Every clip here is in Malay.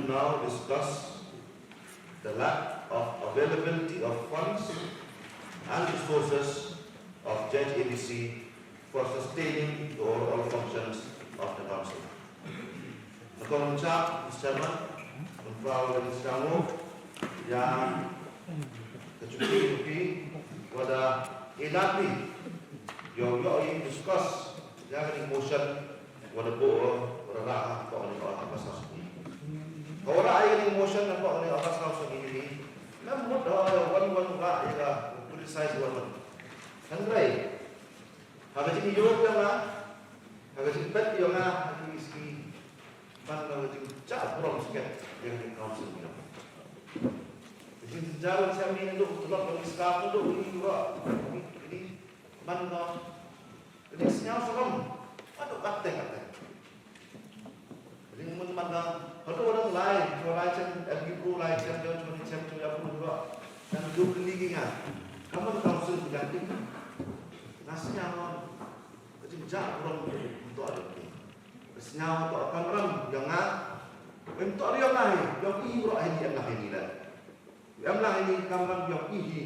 to now discuss the lack of availability of funds and resources of Judge ABC for sustaining the overall functions of the Council. Aku mengucap, Mr. Chairman, Mempau dan Sekamu yang kecuali kepada ilapi yang discuss yang motion kepada board berada pada atas asas ini. Kalau ada motion dan pada atas asas ini, namun wan ia criticize wan. Andai, harga jadi jawab yang harga jadi bet yang harga isi, mana jadi cak kurang sikit yang di council ni. Jadi jalan saya ni untuk tolak bagi staff untuk ini juga. Ini mana ini senyap serem. Aduh kata. Jadi teman-teman ada orang lain, orang macam LGPRO lain, macam apa juga, dan dua kelilingan. Kamu council diganti, nasinya macam jauh orang untuk ada ini. Nasinya untuk akan orang jangan untuk ada yang lain, yang ibu ini yang lain lah. Yang lain ini kamu yang ini,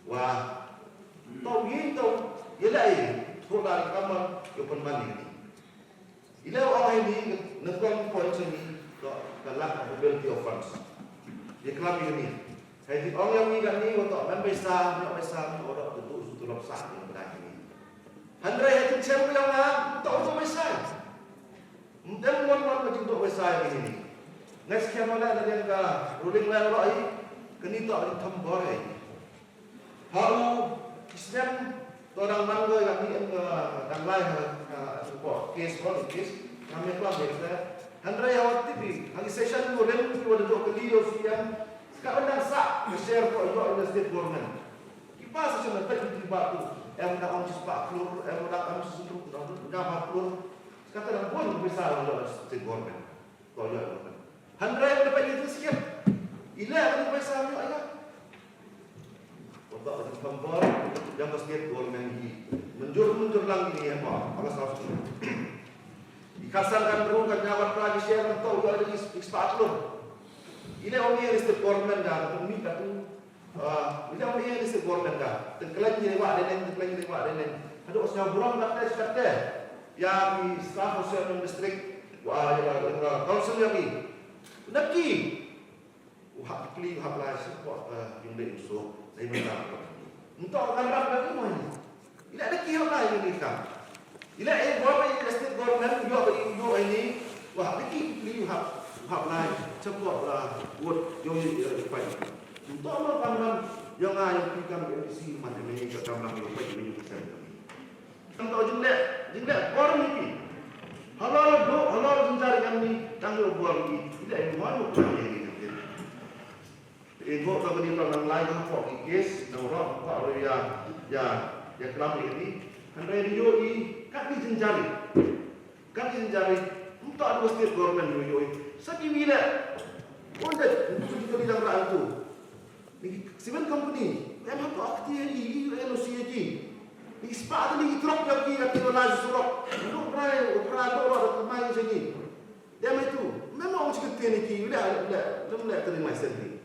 wah, tahu ini tahu, ia lain, sudah kamu yang penmani ini. Ila orang ini negara poin ini dalam availability of funds. Dia kelam ini. Jadi orang yang ini untuk member sah, orang itu sudah sah yang benar ini. Handrai itu siapa yang untuk besar. Dan orang macam untuk besar ini. Next kemana ada yang ruling lain orang ini kini tak ada tambor ini. Haru Islam orang mangga yang ini dan lain support case kami kelam dia. Handrai awak tipi, hari session tu lem tu ada dua kali yang sekarang dah sah share for your state government. Kipas saja nak pergi di batu, nak orang cepat keluar, nak orang sesuatu, nak keluar. Sekarang dah pun besar untuk state government. Kalau Handrai dapat itu sikit, ilah ada besar juga ya. Untuk ada tempur yang state government ini menjur lang ini apa salah satu. Dikasarkan berungkat nyawa lagi share untuk ada di ekspatriat. Ini orang yang state government dah minta tu. Ini orang yang state government dah. Tengkelan jadi wak denen. Ada orang burung kata yang di staff sosial distrik council yang ini. Naki. Hak pilih hak lain support yang dia usul. Saya minta. Untuk orang lagi mana? Ini ada kihak lain yang kita. Ila government state government yo ini wah diki pilih hak lain cepat buat yo pai untuk orang yang kita BMC macam ni kita nak yo pai ni kita untuk jendek orang ini halal jenjari kami tanggung buat ini tidak mau ini buat kami di orang lain kok kes orang kok ya kelam ini Handrai yo kaki jenjari untuk ada state government yo sabi bila onda untuk bilang rak tu ni cement company memang tu aktif ni LOCAG ni sepat ni drop lagi lagi surok untuk operator mai sini dia itu memang mesti kena ni bila terima sendiri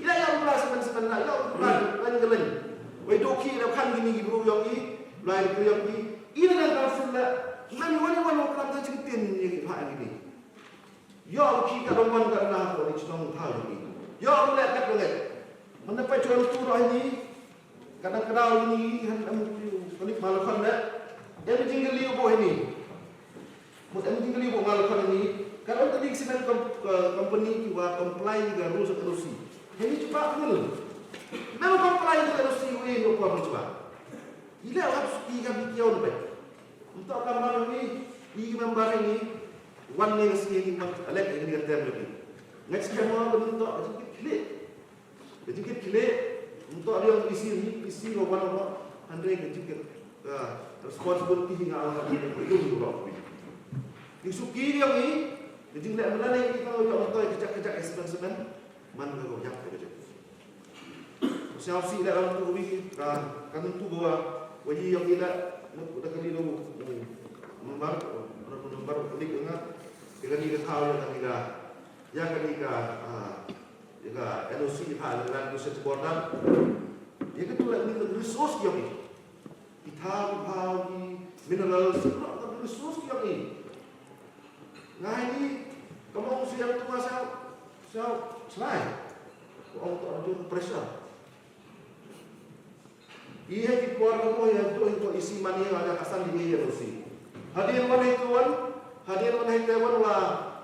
ila yang belas sebenarnya yang lain wei doki dah kan gini bro yang ni lain yang ni ini dah sudah mami wani orang tak cerita ni hak ini. Ya kita roman kerana apa ni cuma tahu ini. Ya boleh tak boleh. Mendapat contoh ini kadang-kadang ini hendak klik malakan dah. Dia tinggal liu boh ini. Mungkin tinggal liu boh malakan ini. Kalau tadi sebenarnya company juga comply dengan rules and regulation. Ini cepat pun. Memang comply dengan regulation ini apa cepat. Ila harus tiga bikion baik. Untuk kamar ini, di member ini, one ni sini elek ini kata lagi. Next kamar untuk sedikit klik, untuk ada yang isi orang Handrai sedikit responsibility hingga orang ini itu juga. Disuki dia ni, jadi nak melalui kita untuk kejap sebenarnya mana kau jawab kejap. Siapa dah orang tu bagi kan tu bawa wajib yang tidak dah kali dulu membar klik dengan dia tahu yang tidak yang ketika LOC dengan pusat bordan yang kedua ini resource yang ini hitam, mineral, semua resource yang ini. Nah ini kamu siap tu masa selain untuk pressure. Ia di keluarga mo yang tu isi mani yang ada kasan di LOC. Hadir mana itu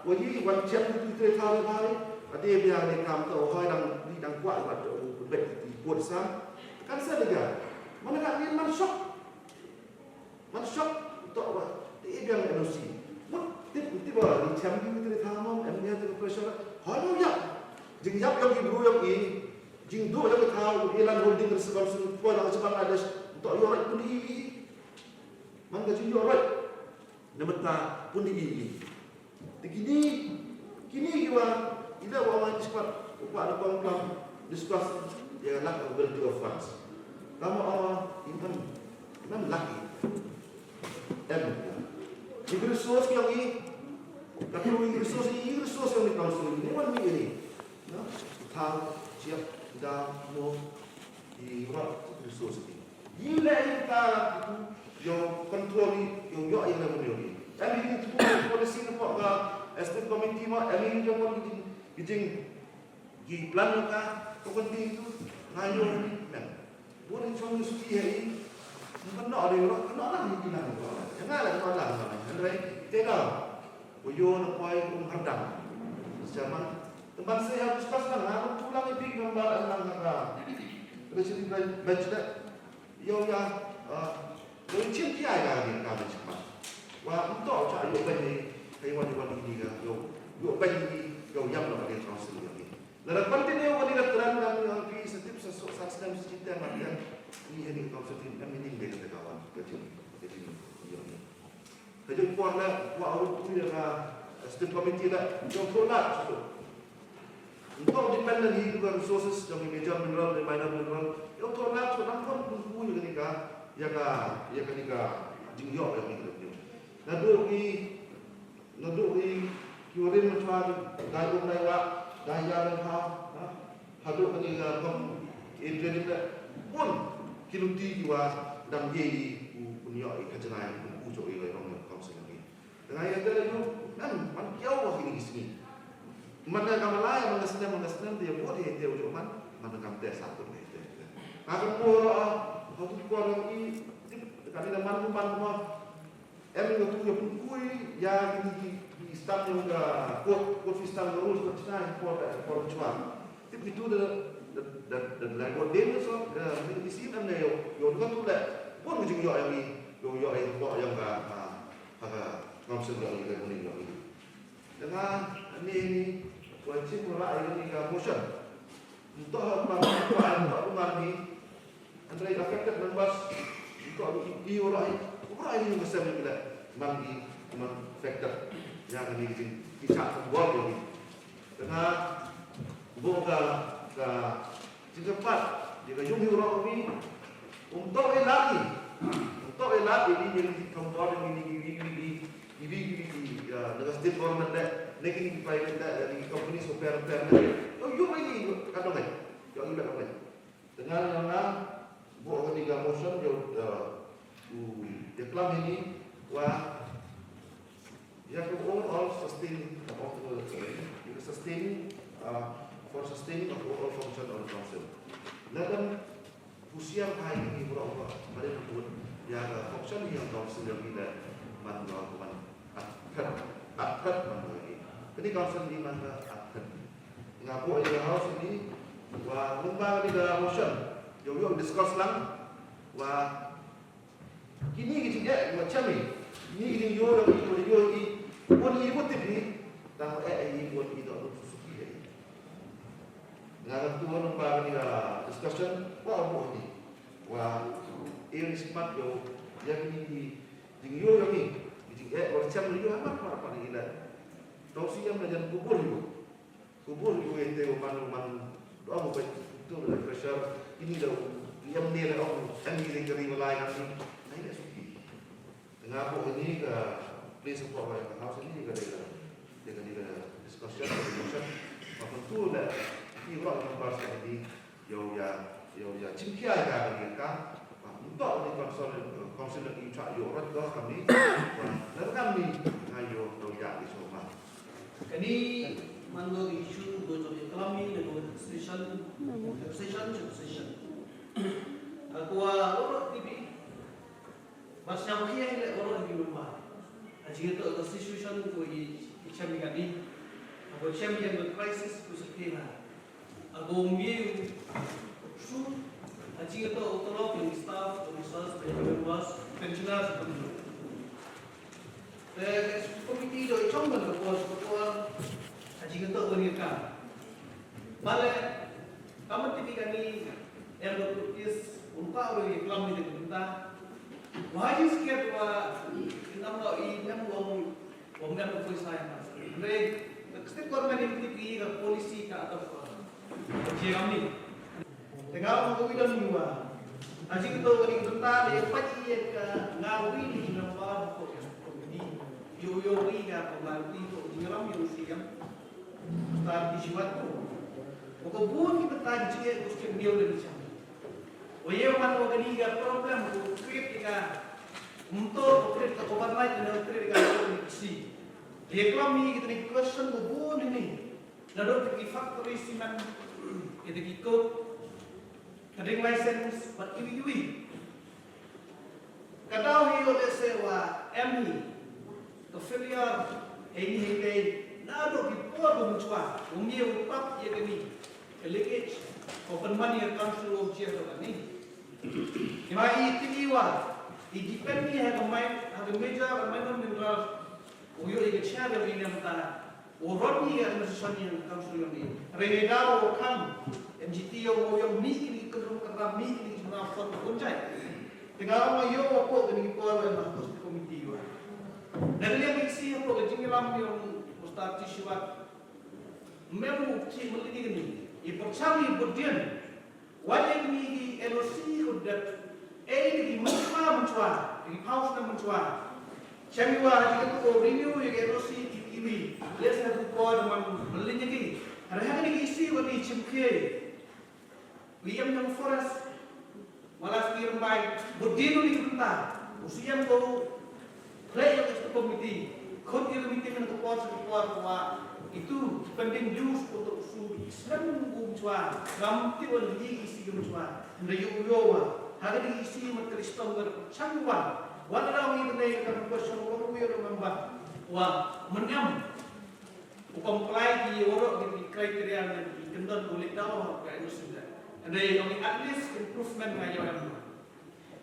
wajib wajib itu tertarik hari. Hadir biar mereka tahu orang yang kuat pada baik di puasa. Kan saya dengar, mana nak ni mansok untuk apa? Dia biar LOC. Tiba-tiba di champion itu tertarik, emnya tu pressure. Halau ya, jeng yang ibu yang ini, jeng dua yang tahu ialah holding tersebut semua orang sebab ada untuk orang pun ini. Mana jadi orang? Nampak pun ini. Kini juga tidak orang cepat upah ada pelan discuss dia nak ability of funds. Kamu iman laki. Ini resource yang ini, tapi resource yang di council ini mana ini? Tahu siap dah mau di resource ini. Gila kita yang control yang yang lebih. Kami ini tu polisi nampak ke estate committee mah, kami ini jangan di plan mereka, penting itu ngayo ni, boleh cuma suci hari, kena ada orang, kena lah ni kita ni, janganlah kena lah, andai tidak, uyon apa yang hardam, zaman tempat saya habis pas lah, aku pulang itu gambar anak anak, presiden budget, ya, jadi cinta ayah kami cepat. Wah, untuk cak yo bani haiwan ini yo bani yo yang nak dia council ini. Lalu continue wali lateran yang di setiap sedang cerita macam ini council ini kami ini beda kawan kecil yo ni. Jadi kuala awak tu ya setiap komiti lah yo tolak satu. Untuk dependent hidup resources yang major mineral dan minor mineral yo tolak so nampak pun yo kenika ya kenika jingyo yang ini. Naduk kiurin macam gayung lewat daya dan haduk ni kom Adrian pun kiluti jiwa dan ye punya kajian ujo ini orang kawasan ini. Dengan yang tadi tu man kiau ini di sini. Mana kamalaya mana senang dia buat dia ujo mana kam tes satu ni. Akan pura hatu pura ini kami dah man semua. Emi tu yang pun yang di stam yang kot sistem terus bercakap for cuan. Tapi itu dan lagu demo so di sini ada yo kan tu dah pun mungkin yo yang buat yang ngomong yang ini. Dengan ini wajib mulai ini motion untuk apa ni antara affected members untuk orang ini mesti bila mandi factor yang ini kisah buat ini dengan buka cepat jika jumlah orang ini untuk elaki ini yang kampung ini dengan state government negeri private dari company super yo ini kadang dengan buat ketiga motion yo deklam ini wah ya all sustain for sustaining of all function of the council. Lalu usia hari ini berapa? Pada pun ya function yang council yang kita melakukan akad ini. Jadi council di mana akad? Ngapu di house ini wah lupa di motion. Yo discuss lang wah kini kita macam ini yo pun ibu tipi tahu ibu itu suki ini. Dengan tuan nampak ni discussion wah ini wah ini smart yo yang ini yo yang ini macam yo apa ni lah. Tahu sih yang belajar kubur yo itu man doa bukan itu lah pressure ini dah yang ni lah orang ini kering lain nanti. Ngapu ini ke please support my house ini juga dia discussion tu dah di orang yang berasal di yo ya cimkia ya bagi kan untuk di konsul di cak yo orang tu kami dan kami ayo ya di semua kini mando isu bojo economy negotiation aku orang TV mas yang kia ile orang di rumah aji itu negotiation ko icham gani aku champion the crisis ku sekena aku umbi su aji itu utolok yang staff resource members pensioners komiti do icham ban ko aji itu berikan bale kamu TV kami yang berkutis unta orang iklam di kita wajib sekian kita mau ini wong dan polisi saya mereka setiap korban yang TV ke polisi ke atau jam ni tengah mau bilang juga aji kita orang kita dia pagi ke ngawi di nama komiti yo riga pembantu itu jingram yang siam start di suatu Pokoknya kita tadi juga kusti dia udah bisa. Oye, mana orang ini problem kritik untuk kritik overnight dan kritik koneksi. Ekonomi kita ni question bukan ini. Lalu kita factory siman kita ikut kadang license buat kiwi. Kadang hiyo lesewa ME ke failure ini lalu kita bermuncul umia utap ia kini. Leakage open money council of chair ni mai tiwa i depend ni ha major minor mineral uyo i chair of ni amta o rodni ga administration council ni reneda o kam MGT o yo mi ni kedrum kata mi ni na for kunjai tinggal mo yo ko ni ko na committee wa dan dia misi ko jingilam yung ustad tishwat memu ki melidi ni Ipercaya berdiam, wajib ni LOC udah, di mencuat, di paus dan mencuat. Camiwa jika tu renew yang LOC TV, lihat satu kau dengan belinya ni. Hari ni isi wadi cimke, liam yang forest, malas kirim baik, berdiam di kita, usia tu, play yang itu komiti, kau kira meeting dengan kepuas itu penting jus untuk usul Islam gumcuan ngamti wal di isi gumcuan ndayu yowa hari di isi matristom bercangwan wala wi ne kan person wo yo memba wa menyam comply di oro di kriteria yang dikendon oleh dawa ka sudah andai yang at least improvement ngayo am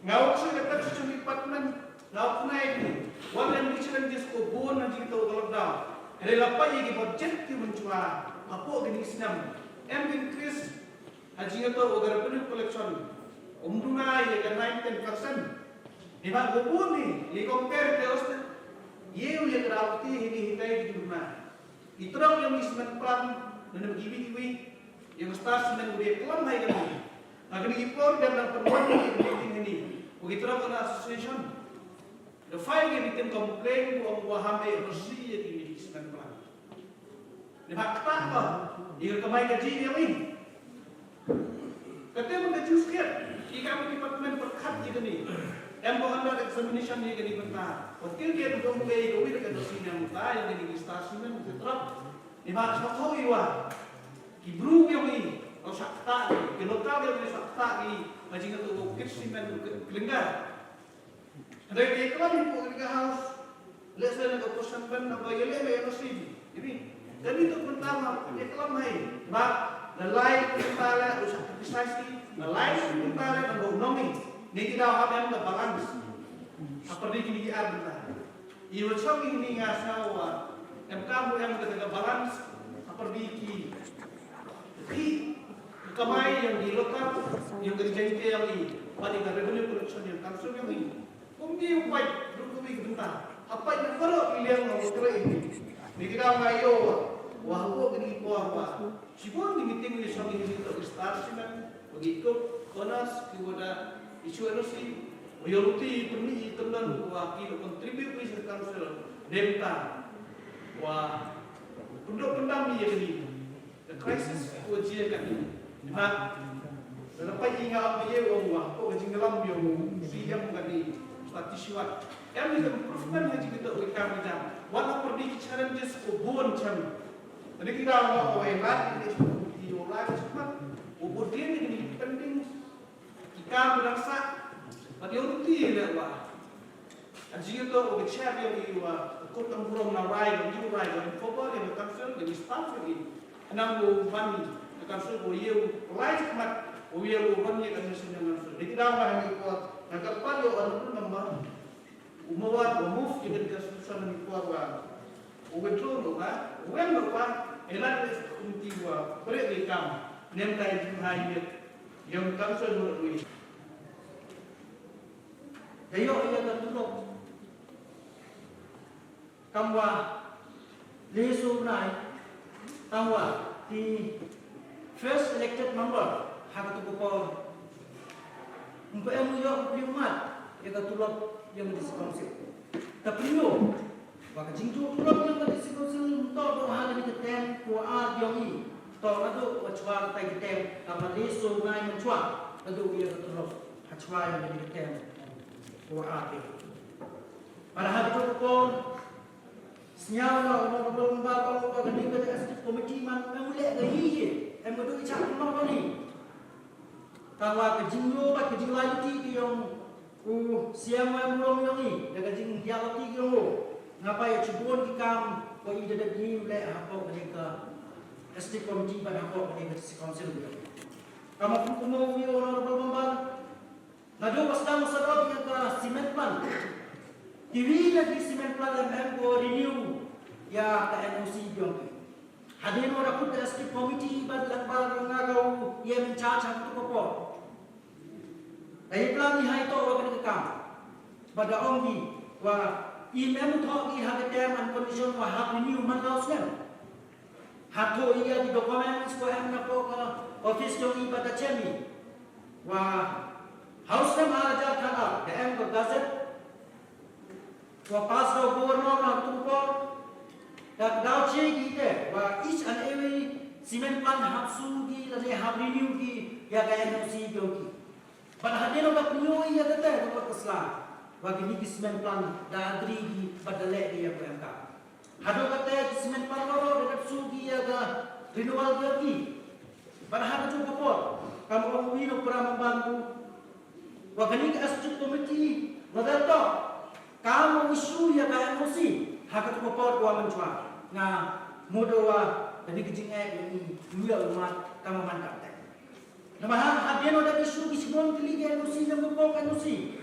ngau so kata cuma department ngau kunai ni wala ni challenges ko bon na jito lockdown ada lepas yang objektif mencuba apa gini Islam, increase haji itu agar penuh collection, umduna yang 9-10%. Di mana gopun ni, compare terus, ye yang terawati ini hitai di rumah. Itulah yang Islam plan dan begini yang start dengan dia kelam hai kami. Agar impor dan perbuatan yang ini, begitulah kena association. The file yang bikin komplain buang wahame bersih yang ini Islam plan. Lepas apa? Jika kemai gaji dia ini, katanya gaji sekian. Jika kami departemen berkat jika ni, under examination ni kini bentar. Wakil dia tu mulai kau ini dekat dosen yang muda yang kini stasiun yang terap. Lepas apa iwa? Kibru yang ini, atau sakta, kelokal yang ini sakta ini, macam itu wakil simen kelenggar. Ada yang iklan itu ketika house, lihat saya nak pesan ban apa yang lain yang masih ini. Jadi itu pertama iklan main, bak, nilai kita usah precisely, nilai kita dan ekonomi. Ini kita akan ada balance. Seperti ini ada. Ibu cakap ini ngasih awak, kamu yang ada balance seperti ini. Kemai yang di lokal, yang kerja yang ini, pada revenue production yang langsung yang ini. Kemudian baik, berkumpul bentar. Apa yang kalau pilihan orang kira ini? Dikira ngayo, wahwo gini kuah. Siapa ni meeting ni sama ini untuk start siman, begitu konas kepada isu energi, mayoriti perni teman wakil kontribusi council demta, wah pendok pendami yang ini. crisis ujian kami. Nah, dalam pagi ingat apa dia orang wah, kok kecing dalam dia siang kami statisuat. Kami improvement haji kita kami jam. One of the challenges for born cham. Jadi kita mau hebat ini di orang cuma kemudian ini penting kita merasa pada orang dia wah. Aji kita share yang ini wah, kau tanggung na rai, you rai, dan football yang council dan staff ini. Enam money, council boleh rai mat, boleh money kan mesin council. Jadi kita mau yang kuat. Nah kepada orang nama umawat umuf dengan kesusahan di keluarga. Ubetul lupa, uang lupa, elat kumtiwa, pergi rekam, nemkai jumhayat yang council berduit. Dayo ia tertutup. Kamwa lesu nai, kamwa di first elected member hak tu kupor. Untuk MUYO primat ia tertutup yang diskonsep. Tapi yo, bagi jingju tulak yang diskonsep untuk doa dari ketem kuat yogi. Tol itu wajib tay ketem, kamwa lesu nai mencuat, itu ia tertutup. Hajwa yang dari ketem. Kuat. Pada hari itu pun senyawa orang berlomba kalau kami kerja komiti mana mulai lagi je, emang tu cakap mana ni? Kalau kejinyo, kejing lain ti yang siang yang belum yang ni, dan kejing dialog ti yang ngapai cubun kita kau ida dah ni mulai apa mereka ST komiti pada apa mereka konsil juga. Kamu pun kemau orang berlomba. Nado wasda masadot yang ke cement plant. TV lagi cement plant yang go renew ya ke NOC biong. Hadin orang pun ST committee bad lakbar ngagau ia mencacah tu kopo. Dari plan ni hai to orang ke kam. Pada ongi wa email thok ki ha tem and condition wa ha renew man lausnya. Hatho ia di documents ko am na ko office jong pada chemi. Wa House में महाराजा था डैम को गजट वो पास रो गवर्नर ना तुमको dak dauche gite wa each and every cement plant hapsu ki tane hab renew ki ya ga NOC ki but hadeno ka kunyo ya tete ko kasla wa ki cement plant da adri ki badale dia ko emka hado kate cement plant ro hapsu ki ya ga renewal ki but hado chu ko kamu wino pura membantu Wakani ke asjud komiti, wadato kamu isu ya ka NOC, hakat kopor dua mencua. Nah, modowa dari kejing ini dua umat kamu mantap tak. Nama hadeno dari isu kisbon kili ke NOC yang kopor NOC.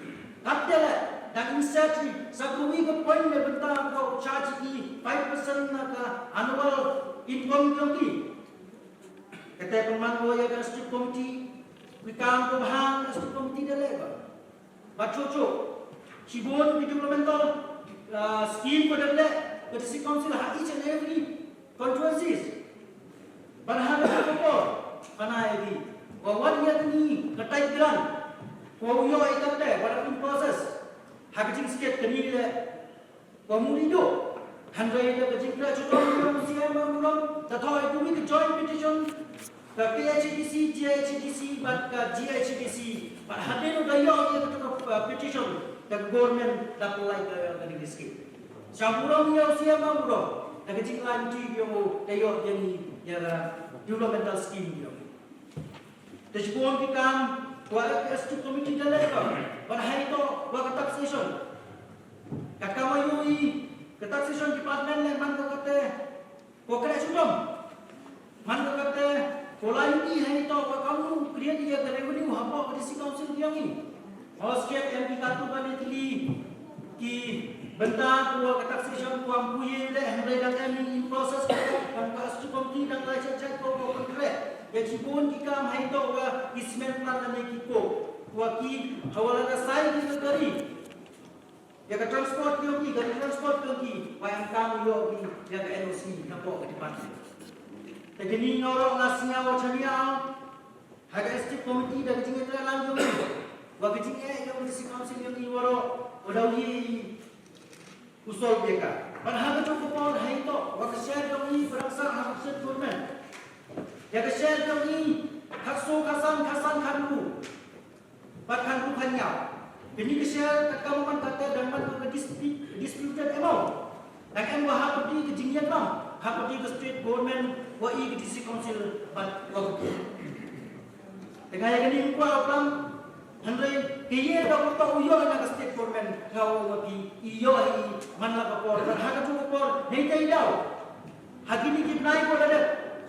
Kadela dan inisiatif sabui ke poin le bentang ko charge ki 5% na annual income ki. Kata pemangku ya ka asjud komiti Wikam ko bahang asli komiti dalega. Bacoco, cibun di developmental scheme ko dalega. Kedisi council ha each and every controversies. Barang ada apa? Karena ini, wawan yang ni ketai bilan. Kau yo ikat deh, barang proses. Hakijing sikit kini le. Kau mulido. Handai le kejing le cuci manusia manulang. Tahu itu ni joint petition. The PHDC, GHDC, but GHDC, but hadeno dayo yang itu petition the government that like the scheme. Samurong yang siapa murong, the kecil lanti yang dayo yang developmental scheme yang. Terjebon kita, kuala ST committee dalam, but hari itu kuala taxation. Kakawayui, taxation department yang mana kata, kuala cuma, mana kata. Kalau ini hanya tahu kamu create dia revenue apa pada si council dia ni. Hospital MP kartu bani tili ki benda kuah taxation kuah puye le hendak dan in process kan pas cukup ti dan lai cek ko konkret. Ya cipun kita hanya tahu ismen plan dan kiko kuah ki hawala ka sai di negeri. Ya ka transport yo ki gari transport yo ki wayang kamu yo ki ya ka NOC na po ke department. Jadi ni orang ngasihnya wajahnya, ada ST komiti dari tingkat terlalu jauh. Bagi tingkat yang mesti council yang ini waro, wadawi usul mereka. Padahal cukup orang itu, waktu share yang ini berasa harus government. ya ke share ni kaso kasan kanku bahkan bukannya ini ke share kamu man kata dan man ke disputed amount dan em wah seperti kejingian bang seperti ke state government wa ke DC council but dengan yang ini kuat orang Andre kaya dah tahu iyo nak state government kau wapi iyo man la kapor dan haga tu kapor nei tai dau hagi ni kip naik ko ada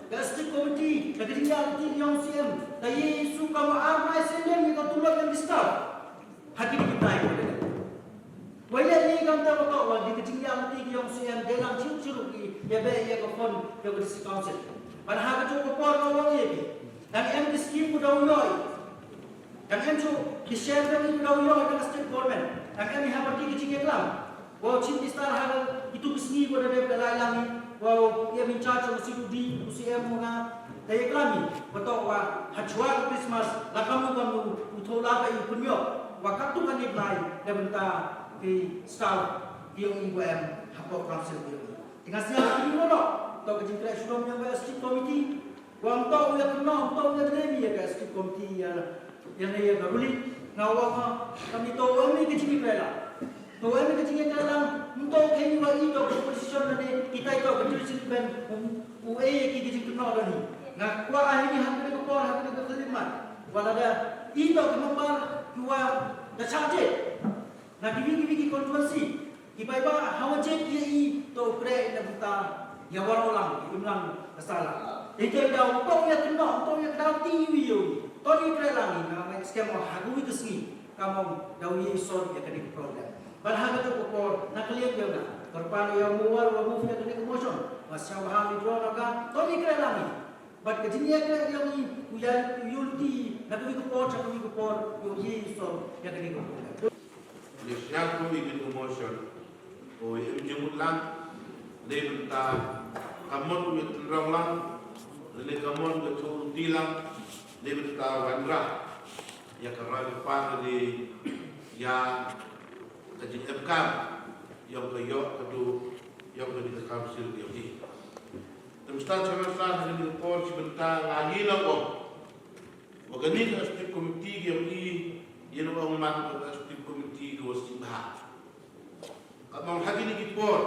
ke state committee ke tinggal ti yang CM tai su ka ma mai sendem ni ka tulak yang distab hagi ni kip naik ko ada wala ni kam ta ko wa di tinggal ti yang CM dalam ciu-ciu ki ya be ya ko fon ke DC council ban haga tu kapor ko wa ye dan em di scheme ko dau yoi dan em tu di share ni dau yoi dengan state government dan em ha parti ki cike kelam wa chief minister ha itu bisni ko da be lami wa ia min charge of CUD UCM nga daya kelami betul wa hajwa Christmas lakamu kamu utola ka ipunyo wa katu kan iblai da benta ki staff yang IUM hapok council dia tinggal siapa ni mono to ke jingkra sudah yang state committee wa to ya kena to ya demi ya state committee yang dia gabuli ngawa kami to kami ke jingkra to kami ke jingkra lang untuk kami wa itu position ni kita itu betul ben UE ki ke kena ni na kwa ahini hamre ko por hamre ko khalimat wala da itu kemamar dua da charge na kibi konstitusi iba hawa je ki to pre na buta ya warolang imlang masalah itu dah to ya kena to ya dah TV yo to ni pre lang na scam hagu itu sini kamu dawi sor ya kena problem balhaga to por na clear yo na korpan yo muwar wa move ya kena motion masya Allah ni draw na to ni pre lang but kejinya ke yang ni uya yulti na ko por cha ko por yo ye sor ya kena problem Siapa pun ikut promotion, oh jemput lang, dia minta kamu ikut terang lang, dia kamu ikut tilang, dia minta wandra, ya kerana depan di ya kaji FKM, yang kaya kedu, yang kedua council dia ni. Tempat semasa hari report sebentar lagi lah kok, organik aspek komiti yang ni, yang orang mana aspek komiti Simha. Kalau hagi ni kipor,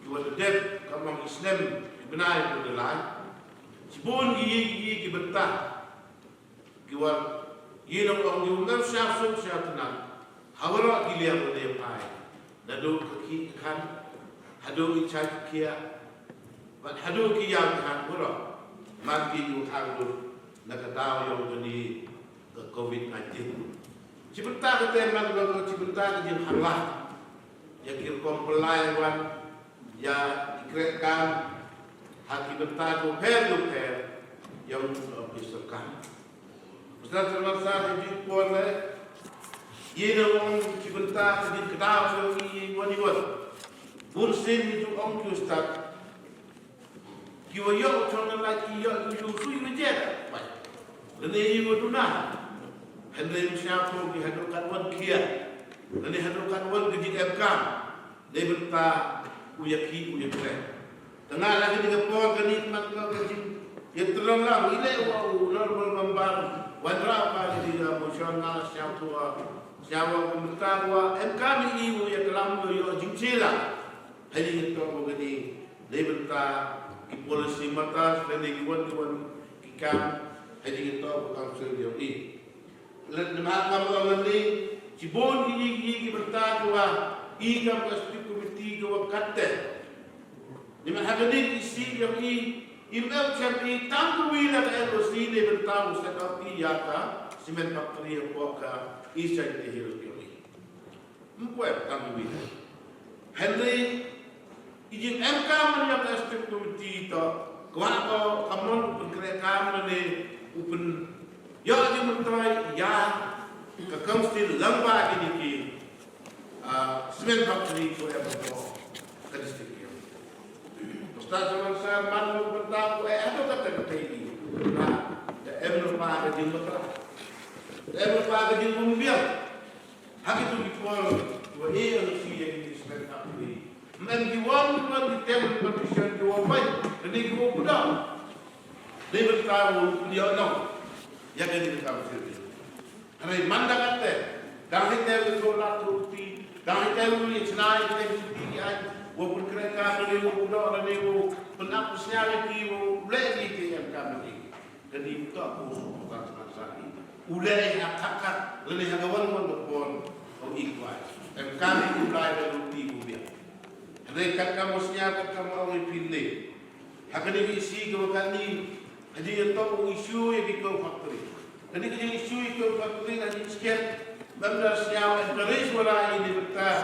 jual dep, kalau Islam benar itu adalah, sibun gigi betah, jual yang orang jual siapa tenang, hawarak giliang boleh pai, dadu kaki kan, hadu icai kia, buat hadu kia kan pura, mati ju hadur, nak tahu yang ini COVID-19. Cipta kita memang kalau cipta kita halah, ya kira comply wan, ya dikerekkan, haki betah tu per, yang diserkan. Ustaz termasuk di polai, ia orang cipta kita ketahui ini waniwan, bursin itu orang Ustaz, kiwa yo orang lelaki yo sui macam, dan ini berduna. Henry Musyafu dihadirkan wan kia, dan dihadirkan wan ke JFK, dia minta uyaki uyakre. Tengah lagi dengan por kini nak kerja, yang terang lah, ini normal membar, wandra apa jadi emosional siapa pemerintah wa MK ni yang kelam yo jingcila, hari itu begini, dia minta polisi mata, dan diwan kikam, hari itu bukan sendiri ini. Lepas kamu ni, cibon gigi bertawa, ikam kasih komiti dua kata. Lima hari ni isi yang email cakap tangguh nak LOC ni bertahu sekali yaka semen factory yang buka isai dihirus ini. Empat tangguh ini. Henry, izin MK mana kasih komiti itu, kawan kau kamu berkerjaan ni open. Ya, dia menteri ya kekamstil lamba ini ki semen factory itu yang berlaku kadistik ini. Ustaz zaman saya malu bertahu ada kata ini. Nah, emno pada jumlah, emno pada jumlah mobil. Hak itu dipol, dua yang yang di semen factory. Men diwan di table petition dua baik, jadi dua budak. David tahu dia no. Ya kan dia tahu sendiri. Hari manda kata, dah kita bersolat ruti, dah kita beli cenai kita beli ai, walaupun kereta ni budak ni penapusnya lagi, boleh ni yang kami. Jadi tak pun tak sekali. Ulai yang kakak, lelaki yang kawan berpon, kau ikhlas. Dan kami ulai beruti kubia. Mereka kamu siapa kamu awal pilih. Akan isi kau kali, jadi yang tahu isu yang kau faktori. Jadi kerja isu itu faktori lagi sekian. Benda siapa dari suara ini betul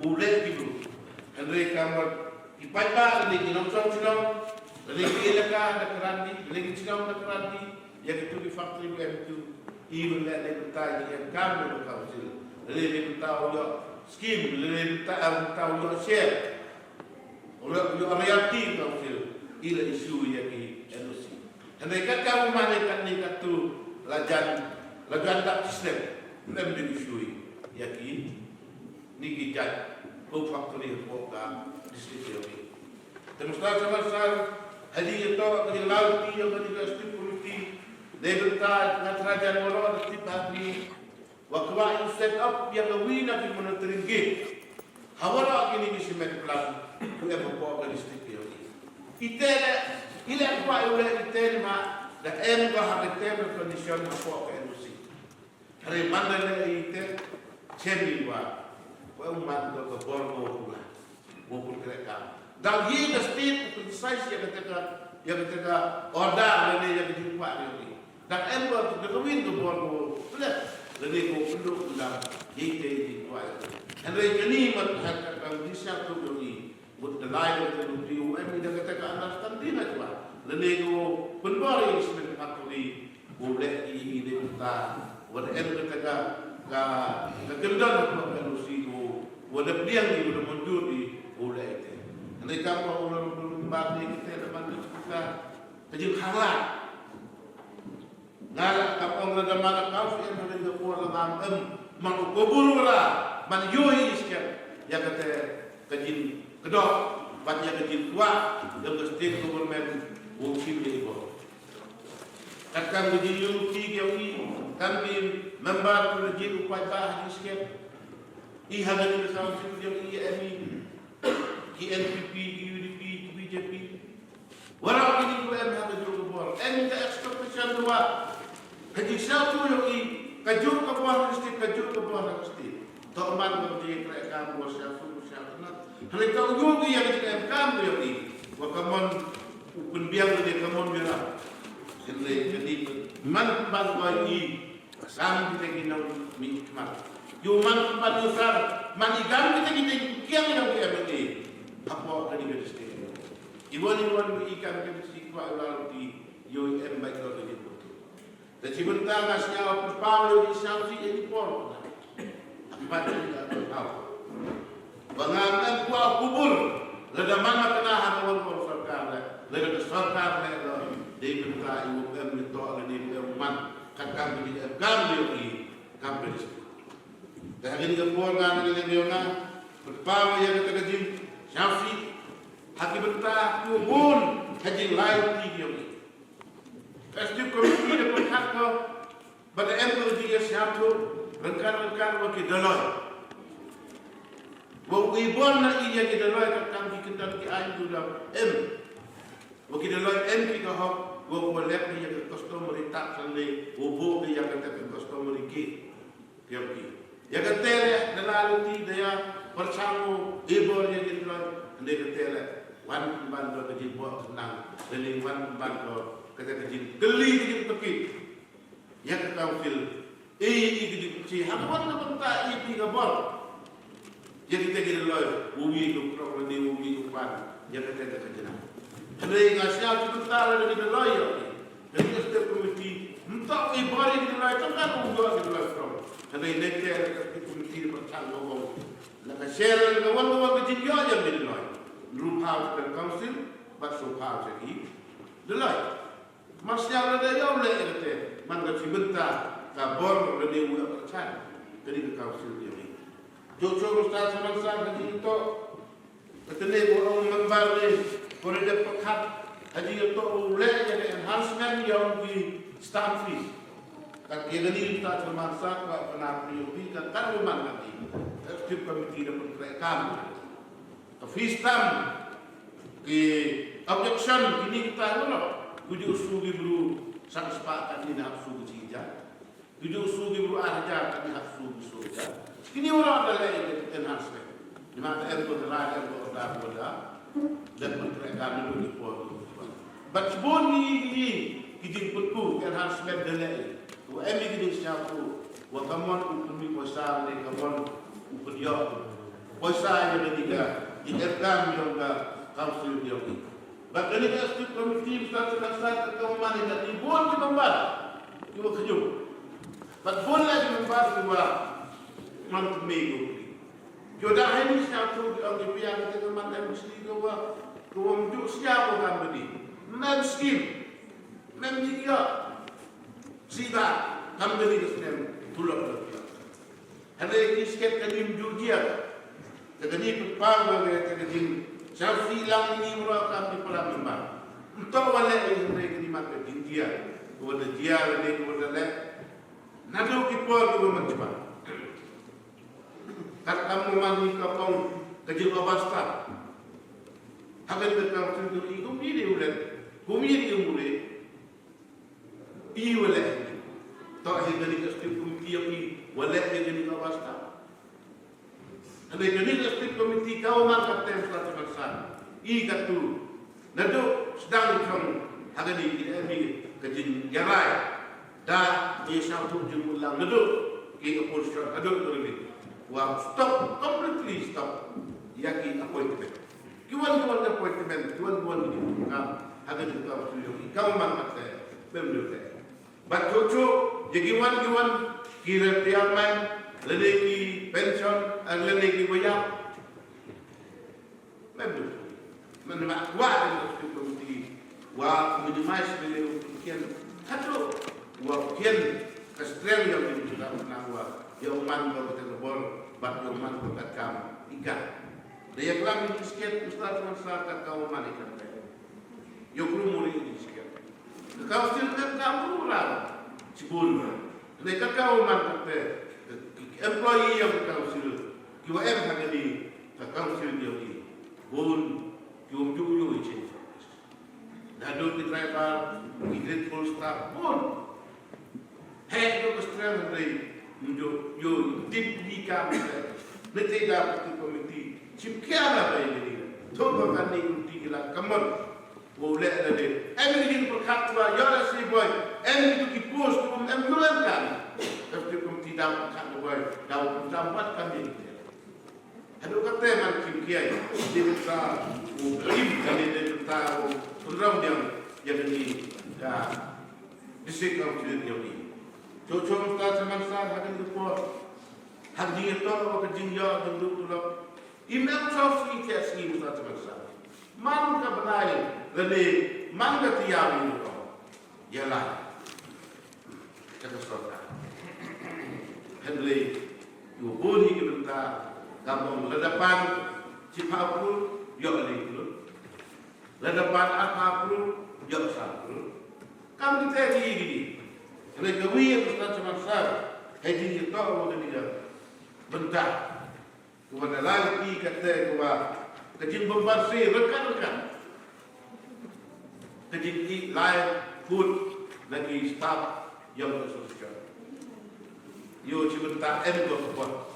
ulai itu. Mereka kamu ibadah lagi nongkrong nongkrong. Lagi ilaka ada kerandi, lagi nongkrong ada kerandi. Yang itu di faktori itu. Ibu lelaki betul yang kamu berkau sila. Lelaki betul yo skim, lelaki betul yo share. Orang yo realiti kau sila. Ila isu yang di NOC. Mereka kamu mana kan ni katu lajan tak sistem. Lem di isu yang ni kijat. Kau faktori foka distrik ini. Temuslah sama-sama hadi itu dari laut yang dari stipulasi. Debentar kerajaan Moro tiba di waktu set up yang lewina di monitoring gate. Hawara kini di semen plan tu yang bawa ke distrik ini. Itela apa yang itela ma dah emba hakitem kondisi bawa ke NOC. Hari mana ni itela cembiwa, umat tu berborgo pula, maupun kereta. Dan ia state precise yang kita order ni yang dijumpa ni. Dan ember tu kawin tu borgo, sudah. Jadi ko perlu dalam ite di kuat. Henry kini mathat kondisi tu ni. Buat lain tu di UM ni dah kata understand dia tu. Jadi ko penbari sebenarnya faktori boleh ini kita. Buat ember kata kegendan tu manusia ko. Buat dia ni boleh mundur di boleh itu. Henry kamu orang belum bagi kita dapat kita kejut halal. Nala kapong na damana kafi ang mga nagkakuha lang mangukuburo ra man yuhi iskan ya kata kajin kedok bat ya kajin tua yang ke state government mungkin dia ibu takkan kajin yuki gawi kami member kajin upaya bah iskan ihagan ni council yang IMI KNPP UDP BJP warau ini ko em haga jogo bor em ta expectation dua kaji satu yang kajur ke bawah mesti kajur ke bawah mesti. Tak man berdi mereka bos satu nak. Hari kau juga yang kita kamu yang ini. Wakamon penbiang dia kamu bilang. Jadi man bagi sam kita kena mikmat. Yo man usar man igam kita kiam yang dia bagi. Apa tadi kita sendiri. Iwan ikan kita sendiri kalau di yo em baik kalau di dan sebentar nasnya perpau di sanksi ini pun akibat tidak tahu. Banganan kuah kubur, lada mana kena hantar orang sarkar, lada sarkar lada di bentar ibu em itu ada di umat kakak di em di kampus. Dan ini kepulangan ini dia perpau yang kita kaji sanksi hati bentar kubur kaji lain tiga. Pasti komisi de berhak pada ember dia siapa rekan-rekan wakil dalai. Wakil ibon nak ia ke dalai kat kami kita ke air tu dalam wakil dalai kita hak wakil lep dia ke customer tak sendiri, wakil dia kata ke customer ke tiap-tiap. Ya kata dalai dia persamu ibon yang kita dia kata wan bantu kerja buat senang, dan wan bantu kata kecil, geli kecil tepi, yang council, kecil kecil, hamuan tu bentar tiga bor, jadi kita kira loy, ubi tu problem ni ubi tu pan, yang kata kecil. Jadi ngasih tu bentar ada kita loy, jadi setiap komiti, entah ibari kita loy, tak ubi kita loy from. Jadi nekter komiti bercakap ngomong, nak share kawan-kawan kecil dia yang kita loy, group house dan council, bakso house lagi, loy. Masnya ada yang boleh kata, mana sebentar kabor lebih mudah percaya, jadi kekausil dia ni. Jujur Ustaz sama-sama haji itu, ketemu orang membar ni, kalau dia pekat haji itu boleh jadi enhancement, stamp fees. Kat kegani kita cuma sak kena priori kan rumah nanti. Setiap komiti dapat kerekam. Fees stamp ke objection kini kita loh. Kuju sugi buru sang sepakat ini hak sugi cija. Kuju sugi buru arja kami hak sugi soja. Kini orang ada lagi enhancement. Di mana itu adalah yang berada dan berkerekam dulu di pol. But boni kijing putku enhancement dalai. Wa emi kijing siapu. Wa kamon ukumi posa ni kamon ukudyo. Posa yang ketiga dikekam yang ke council dia. But ini setiap komiti satu keumaman yang dibon di membas. Iwa kejum. But bon lagi membas iwa mantu mego. Jodah ini siapu ang dipiang kita teman mesti kawa maju siapa kan beri. Mem skim, mem jiga, sida kambali kesem tulak tulak. Ada kisket kadim jujia, kadani pagwa kadani selfie lang ni mura kami pala memang. Entah wala ini mereka di mata India, kepada dia lagi kepada le. Nado kipor kita mencoba. Kat kamu mandi kapong kejil abasta. Hagan berkau sendiri itu pilih ulat. Kumiri yang boleh, ini boleh. Tak hingga setiap komiti yang ini boleh jadi kawasta. Ada jadi setiap komiti kau nak kata satu masa. Ini katu, nado sedang kamu hagan ini kejin jarai. Dah ia satu jumlah nado kita posisi nado terlebih. Wah stop, completely stop. Yaki appointment. Kiwan appointment, kiwan ini kam. Agar kita berjumpa, kau mangkat saya, berdua. Baca jagiwan kira tiaman, lelaki pension, lelaki bayar, berdua. Menemak wah dengan komiti, wah menjemas beliau kian, kado, wah kian kestrem yang dijual menawar, yang man berkata bor, bat yang man berkata kam, ikan. Dia kelam itu sekian ustaz masyarakat kau man ikan. Yo belum mulai ini sekian. Kau silakan kamu lah, cibun. Mereka kau mantap employee yang kau silakan. Kau harga di kau silakan dia ini. Bun, kau jual itu. Dadu di driver, igret full staff. Bun, hei kau kestrem dari yo tip di kami. Nanti dapat komiti. Cipkian apa ini? Coba kan ni tiga kamar. Boleh ada. Everything berkata, ya si boy, everything dipus, embulan kan. Tapi komiti dapat kata boy, dapat dapat kami. Ada kata macam kiai, dia kata, lim kami dia kata, turun yang ini, ya, disekam tidak dia ini. Cocok kita zaman saat hari itu pun, hari itu orang kejinja dan dulu, imam sahsi kiai sini kita zaman saat. Man ka benai lele man ka tiang ini ialah kata sorga henley yo boni ke benta kampung ledapan cipapul yo alikul ledapan akapul yo sapul kam kita gini henley gawi yang kita cuma sar haji itu orang dia benta kepada lagi kata kepada kejin bersih rekan-rekan. Kejin live food lagi staff yang bersosial. Yo cipta go support.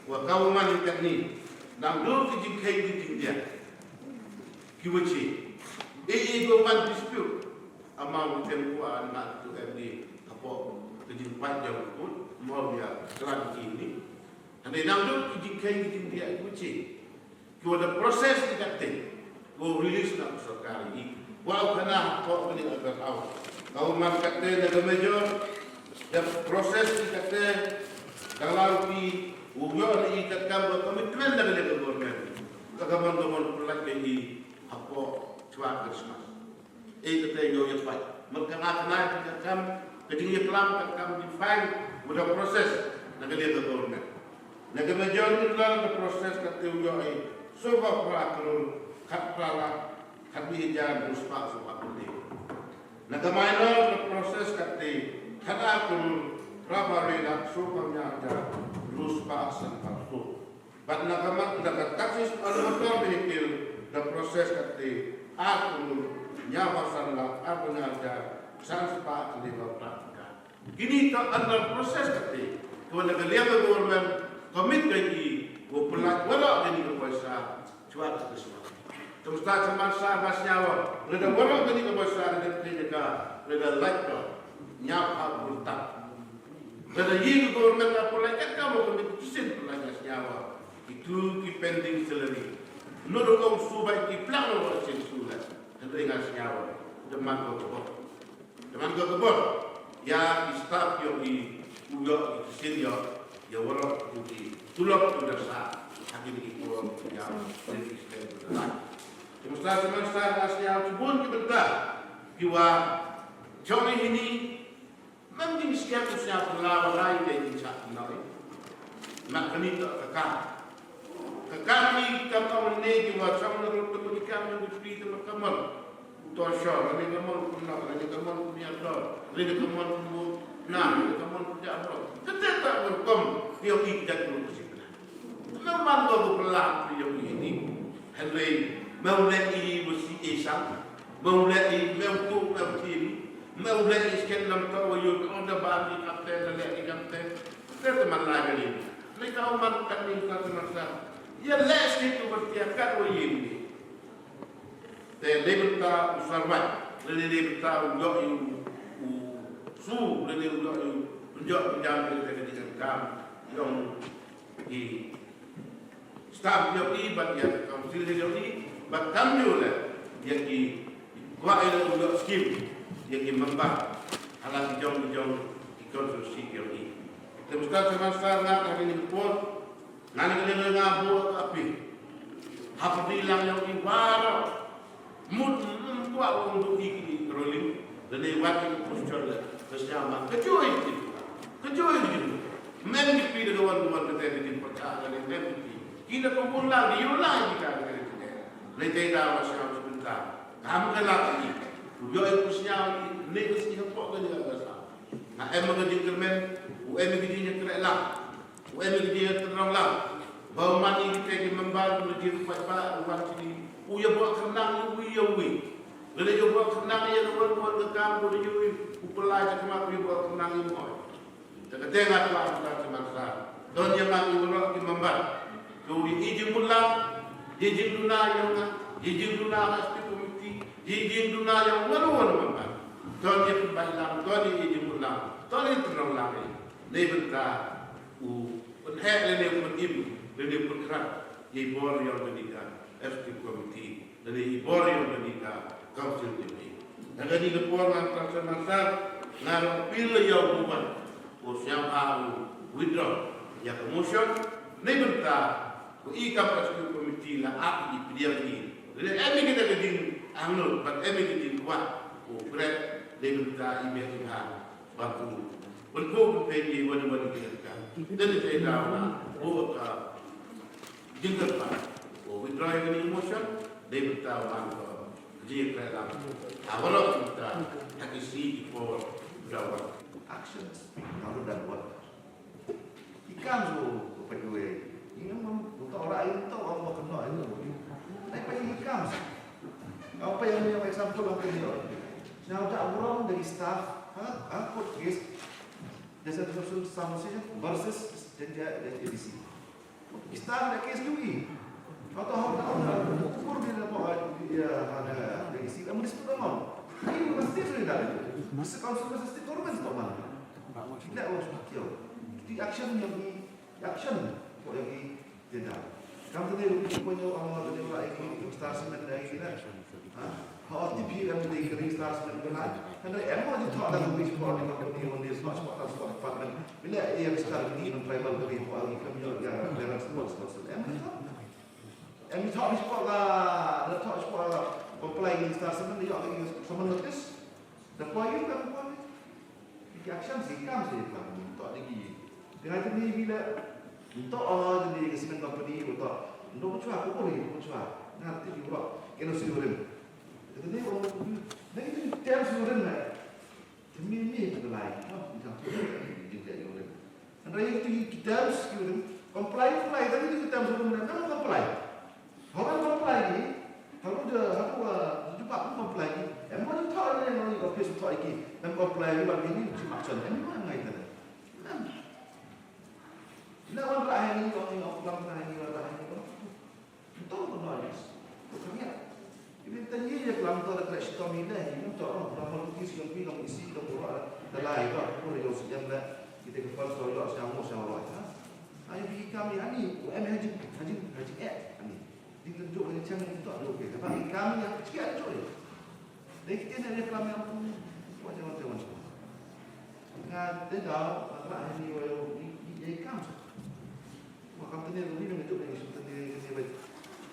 Wa kau man ikan ni. Nang do kejin kai kejin dia. Kiwaci. Go man dispute. Amang tempuan nak tu MD apa kejin panjang pun mau dia keran ini. Ande nang do kejin kai kejin dia kiwaci. Kau ada proses dikatakan, kau rilis nak usaha ini. Walau kena kau beli agar awal. Kau mengatakan dengan major, dan proses dikatakan kalau di ujian dikatakan berkomitmen dengan government. Kegaman-gaman pelak ini apa cuaca Christmas. Kata yo yang baik. Mereka nak dikatakan kejadian kelam katakan define mudah proses dengan government. Dengan major itu dalam proses kata ujian. Sebab pelaku kat pelak kami jalan bersepak sebab ini. Nak kemana proses Kada pun raba reda sokanya ada lus pasan palsu. Bat nakamat dapat taksis al-motor behikil dan proses kati aku nyawasan lah aku nyada sangat lima praktika. Kini tak ada proses kati. Kalau negara government komit lagi, pelak walau ini kepuasa cuaca kesuatu. Terus tak cuma sah nyawa. Leda walau ini kepuasa dengan kerja, leda laptop nyawa bertak. Leda ini government pelak kamu komit kusin pelak nyawa. Itu pending salary. Menurut kau subah itu plan orang sen sulat. Dengan nyawa. Deman kau kebor. Ya staff yang di uyok itu senior. Ya walau itu tulok sudah sah. Akhirnya itu yang lebih istimewa berdekat. Semesta nasihat pun kita kiwa jauh ini mungkin sekian usia pelawak lain dari cak nari. Mak kini tak kekal. Kekali kamu ini kiwa jauh nari kemudian yang diberi dalam kamar. Utosha, lagi kamar punak, lagi kamar punya dor, lagi kamar pun lagi kamar punya dor. Tetap berkom dia tidak berusia. Memang kau berpelan yang ini. Henry Mawlai Musi Isam, Mawlai Mawku Mawtin, Mawlai Iskan Lam Tawayu, Onda Bani Kapten, Lagi Kapten, teman lagi ini. Mereka umat kami kata masa, ya les itu bertiakat ini. Tapi lebih usarwat, lebih ujok su, lebih ujok menjaga dengan kam yang di staf joki bagian kaunsel joki. Bahkan juga yang di kuat untuk skim yang di membah alat jauh di konstruksi ini. Terus sama sekarang hari ini pun nanti kita ngabu tapi apa bilang yang di baru kuat untuk ini rolling dan waktu postur bersama kecuali itu memang pilih kawan-kawan kita di percaya dan kita kumpul lagi, kita Lagi dah macam sebentar. Kamu kelak lagi. Ujo ikusnya ni mesti hapok ke dia besar. Nah, emang kerja kermen, emang kerja kerela, emang kerja terang lah. Bawa mani kita ke membantu kerja rupa rumah sini. Uya buat kenang, uya. Lalu dia buat kenang dia buat ke kampung dia. Upelai cuma dia buat kenang ini mau. Jadi tengah lah kita semasa. Don dia mati orang ke membantu. Jadi izin pulang. Jijin duna yang aspek komiti, jijin duna yang waru mampan. Tuan dia berbayar, tuan dia izin pulang, tuan dia terang lagi. Dia berkata, penhek lene penim, lene berkerak, ibor yang menikah, aspek komiti, dan ibor yang menikah, kaunsel ini. Dan ini lepor antara semasa, ngarap pilih yang buat, usiam au withdraw, yang kemudian, dia berkata. Ika pasukan komiti lah api dia ini. Jadi emi kita keding anglo, but emi keding kuat. Berat dia minta ibadah batu. Berkau pergi wani kita. Dan saya tahu lah, jengkel pak. Withdraw ini emotion, dia minta orang dia kerana awal kita hakisi for jawab. Action speak, kalau dah buat. Ikan tu peduli. Ini untuk orang lain tahu Allah kenal ini. Tapi bagi ikam, apa yang example apa dia? Now tak orang dari staff, angkut guys, jasa tersusun sama saja versus dia edisi. Staff dah case juga. Atau orang ukur dia dapat dia ada edisi. Kamu disebut nama. Ini mesti sudah ada. Mesti kaunsel mesti turun tak mana? Tidak harus pakai. Di action yang di action. Yang tidak. Kamu tadi punya orang dari orang ini stars dari kita. Hot di yang dari kering stars dari kita. Karena emang itu tak ada lebih sport dengan kemudian dia sport department. Bila ia start ini tribal dari orang kami juga dalam sport. Emang tak sport lah, tak sport lah. Apply stars dia lagi sama notice. Dapat itu kan buat. Ini action sih kamu sih kan. Tak lagi. Dengan ini bila untuk orang jadi kesimen company untuk cuak aku boleh cuak nanti dibuat kena suruh jadi orang itu tiap suruh lah demi itu comply. Oh, macam tu juga yang lain. Dan raya itu kita harus comply, tapi kita harus benar-benar comply. Orang comply ni, kalau dia aku jumpa aku comply ni, emang dia tahu yang orang office tahu lagi, dan comply ni bagi ni cuma macam ni mana ngai tadi. Nah, orang rakyat ni orang orang rakyat ni betul pun noise. Betul. Ini tanya je kelam tu ada crash storm ini, ini tu orang orang lukis yang bilang isi tu orang terlalu tu, orang yang sejam dah kita kepala soal siapa orang. Ayo pergi kami ni, haji ni. Ditunjuk dengan macam itu tak ada okey. Tapi kami yang kecil ada cuy. Dan kita nak kelam yang pun macam-macam. Dengan dia tahu apa ni dia kamu. Maka tadi tu ni menunjuk dengan sultan dia baik.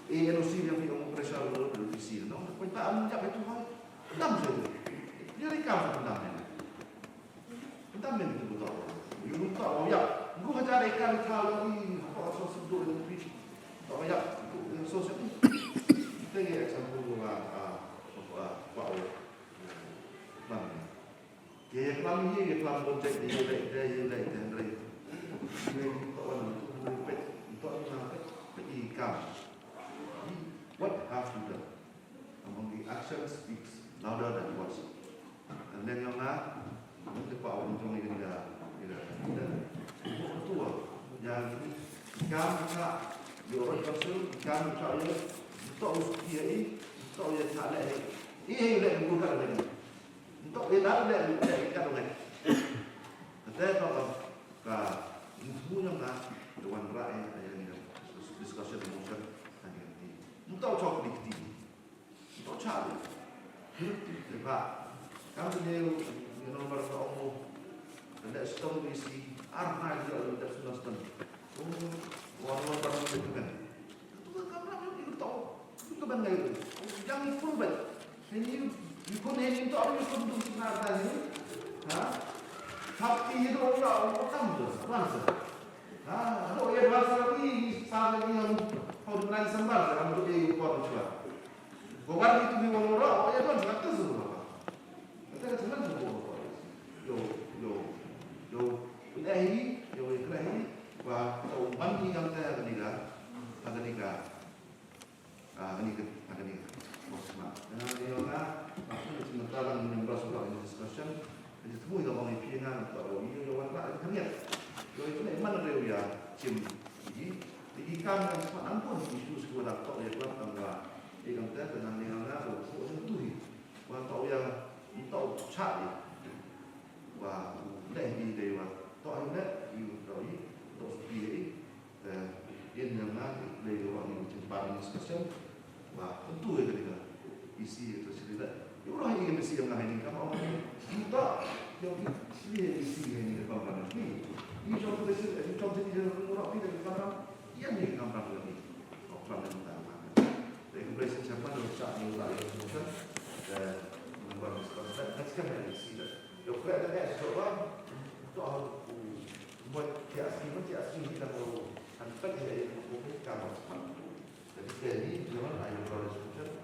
ANOC yang punya operasi lalu visi. No, kita ambil itu hal. Dam saja. Dia rekam dam ni. Dam ni itu betul. You tahu ya. Gua ajar rekam tahu ni apa sosok tu yang visi. Tahu ya. Sosok ni. Kita ni example mana? Dia kelam ni dia kelam projek dia like. Ini orang tu pet itu orang pet ikan. What have to do? Among the action speaks louder than words. And then yang nak, kita buat orang jom ini dah. Betul. Yang ikan kita, dia orang kecil ikan kita ini, betul dia ini, betul dia tak ada. Ini yang bukan lagi. Betul dia tak ada ikan lagi. Tetapi kalau semua yang nak dewan rakyat yang ini discussion motion. Untuk cakap dikti, untuk cakap, sebab kami ni nombor satu, tidak setengah isi, arna juga tidak sudah setengah. Orang orang itu kan, itu kami itu tahu, itu kan itu. Jangan pun ini ikut ini itu apa ikut untuk senar tadi, tapi itu orang tu, bangsa. Kalau ia bangsa lagi, sama dengan kau dengan sembah dalam untuk dia upah mencuba. Bukan itu di orang, ya tuan sangat tersuruh. Kita kan semua yo ilahi, yo ilahi, wah tahu mandi yang saya akan nikah. Bosma. Dan dia orang, maksudnya sementara menyembah surah ini discussion, jadi semua yang orang ipinan atau ini orang tak kami. Yo itu mana dia ya, cim. Jadi kami kan semua ampun isu sekolah tak boleh buat tangga. Ikan teh dengan dengan tu, orang tu hi. Orang tahu yang tahu cari. Wah, leh di dewa. Tahu ni, you tahu ni, tahu dia. Ini yang nak dewa ni macam discussion. Wah, tentu ya ketika isi itu cerita. Orang yang mesti yang lain kamu orang kita yang isi ini depan ni. Ini contoh ini orang tidak depan. Yang ni gambar lagi, orang yang utama. Jadi kemudian siapa yang cakap ni ulah yang bukan membuat sesuatu. That's kan isi dah. Kalau kita ada sesuatu, tu buat tiasi kita mahu antar dia yang mungkin kamu. Jadi ini jangan ayat kalau sesuatu.